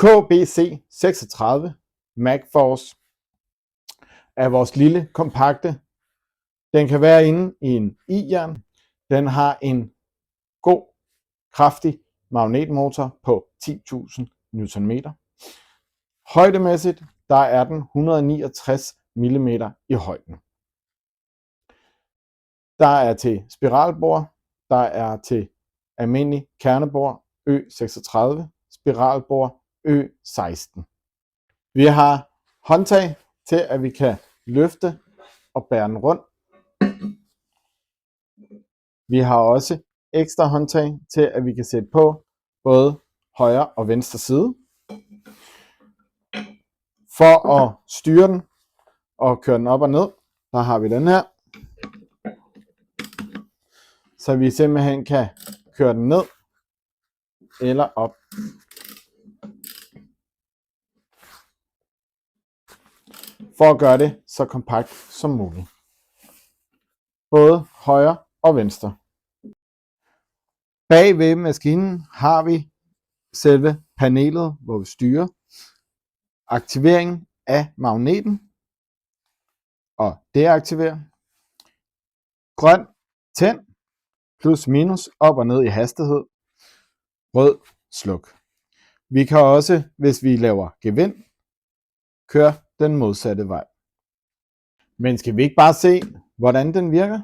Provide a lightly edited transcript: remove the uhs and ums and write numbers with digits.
KBC36 MagForce er vores lille kompakte. Den kan være inde i en i-jern. Den har en god, kraftig magnetmotor på 10.000 Nm. Højdemæssigt, der er den 169 mm i højden. Der er til spiralbor, der er til almindelig kernebor Ø36, spiralbor Ø16. Vi har håndtag til, at vi kan løfte og bære den rundt. Vi har også ekstra håndtag til, at vi kan sætte på både højre og venstre side. For at styre den og køre den op og ned, der har vi den her. Så vi simpelthen kan køre den ned eller op. For at gøre det så kompakt som muligt. Både højre og venstre. Bag ved maskinen har vi selve panelet, hvor vi styrer aktivering af magneten og deaktiverer. Grøn, tænd, plus minus, op og ned i hastighed. Rød, sluk. Vi kan også, hvis vi laver gevind, køre den modsatte vej. Men skal vi ikke bare se, hvordan den virker?